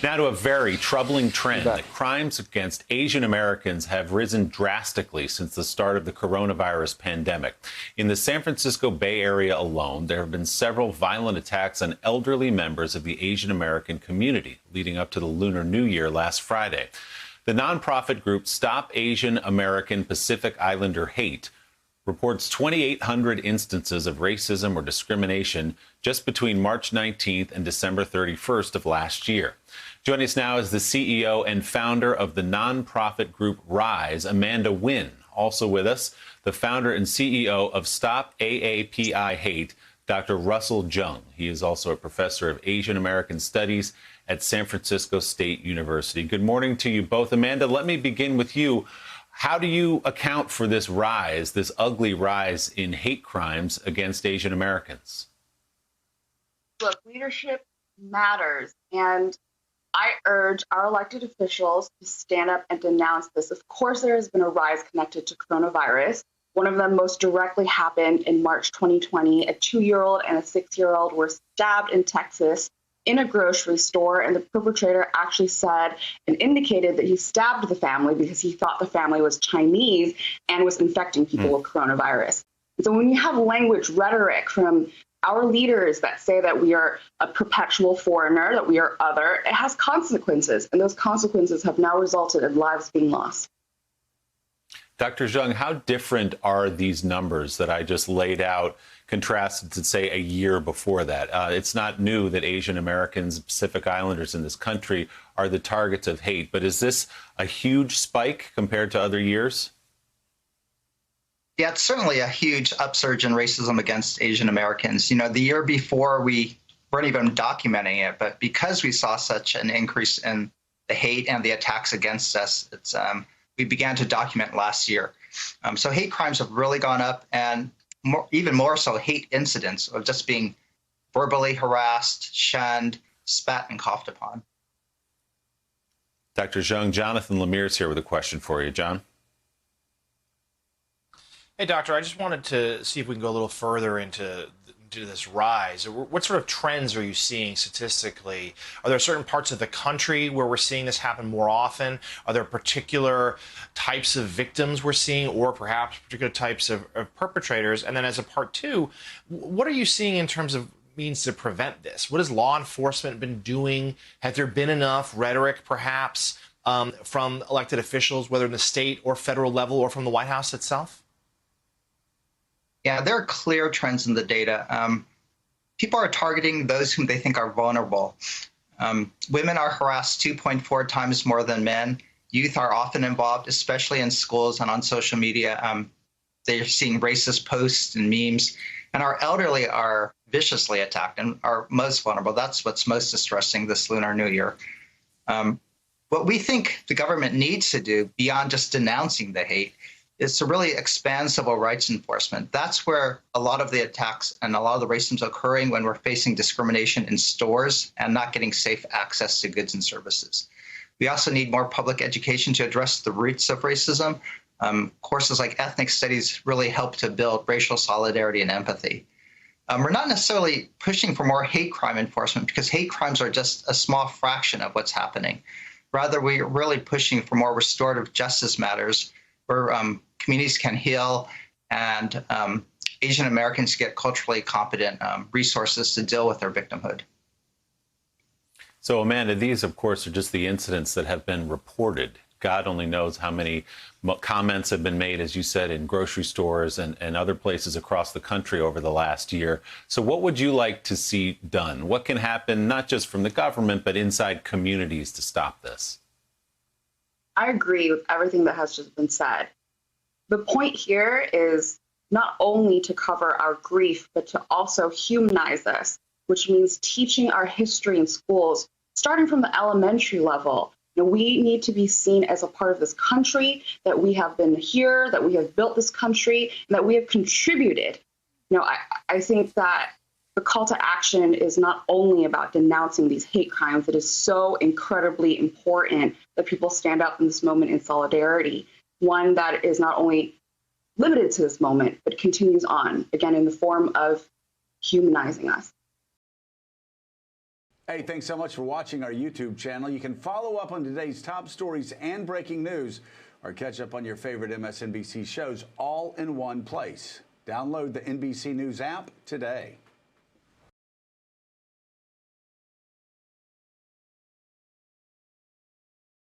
Now to a very troubling trend. The crimes against Asian Americans have risen drastically since the start of the coronavirus pandemic. In the San Francisco Bay Area alone, there have been several violent attacks on elderly members of the Asian American community leading up to the Lunar New Year last Friday. The nonprofit group Stop Asian American Pacific Islander Hate reports 2,800 instances of racism or discrimination just between March 19th and December 31st of last year. Joining us now is the CEO and founder of the nonprofit group Rise, Amanda Nguyen. Also with us, the founder and CEO of Stop AAPI Hate, Dr. Russell Jeung. He is also a professor of Asian American Studies at San Francisco State University. Good morning to you both. Amanda, let me begin with you. How do you account for this rise, this ugly rise in hate crimes against Asian Americans? Look, leadership matters, and I urge our elected officials to stand up and denounce this. Of course, there has been a rise connected to coronavirus. One of them most directly happened in March 2020. A 2-year-old and a 6-year-old were stabbed in Texas in a grocery store, and the perpetrator actually said and indicated that he stabbed the family because he thought the family was Chinese and was infecting people with coronavirus. And so when you have language, rhetoric from our leaders that say that we are a perpetual foreigner, that we are other, it has consequences, and those consequences have now resulted in lives being lost. Dr. Jeung, how different are these numbers that I just laid out contrasted to, say, a year before that? It's not new that Asian Americans, Pacific Islanders in this country are the targets of hate, but is this a huge spike compared to other years? Yeah, it's certainly a huge upsurge in racism against Asian Americans. You know, the year before we weren't even documenting it, but because we saw such an increase in the hate and the attacks against us, we began to document last year. So hate crimes have really gone up, and even more so hate incidents of just being verbally harassed, shunned, spat and coughed upon. Dr. Jeung, Jonathan Lemire is here with a question for you. John? Hey, Doctor, I just wanted to see if we can go a little further into this rise. What sort of trends are you seeing statistically? Are there certain parts of the country where we're seeing this happen more often? Are there particular types of victims we're seeing, or perhaps particular types of perpetrators? And then as a part two, what are you seeing in terms of means to prevent this? What has law enforcement been doing? Has there been enough rhetoric, perhaps, from elected officials, whether in the state or federal level or from the White House itself? Yeah, there are clear trends in the data. People are targeting those whom they think are vulnerable. Women are harassed 2.4 times more than men. Youth are often involved, especially in schools and on social media. They're seeing racist posts and memes. And our elderly are viciously attacked and are most vulnerable. That's what's most distressing this Lunar New Year. What we think the government needs to do, beyond just denouncing the hate, is to really expand civil rights enforcement. That's where a lot of the attacks and a lot of the racism is occurring, when we're facing discrimination in stores and not getting safe access to goods and services. We also need more public education to address the roots of racism. Courses like ethnic studies really help to build racial solidarity and empathy. We're not necessarily pushing for more hate crime enforcement, because hate crimes are just a small fraction of what's happening. Rather, we're really pushing for more restorative justice matters, where communities can heal and Asian Americans get culturally competent resources to deal with their victimhood. So, Amanda, these, of course, are just the incidents that have been reported. God only knows how many comments have been made, as you said, in grocery stores and other places across the country over the last year. So what would you like to see done? What can happen, not just from the government, but inside communities to stop this? I agree with everything that has just been said. The point here is not only to cover our grief, but to also humanize us, which means teaching our history in schools, starting from the elementary level. You know, we need to be seen as a part of this country, that we have been here, that we have built this country, and that we have contributed. You know, I think that the call to action is not only about denouncing these hate crimes. It is so incredibly important that people stand up in this moment in solidarity, one that is not only limited to this moment, but continues on, again, in the form of humanizing us. Hey, thanks so much for watching our YouTube channel. You can follow up on today's top stories and breaking news, or catch up on your favorite MSNBC shows all in one place. Download the NBC News app today.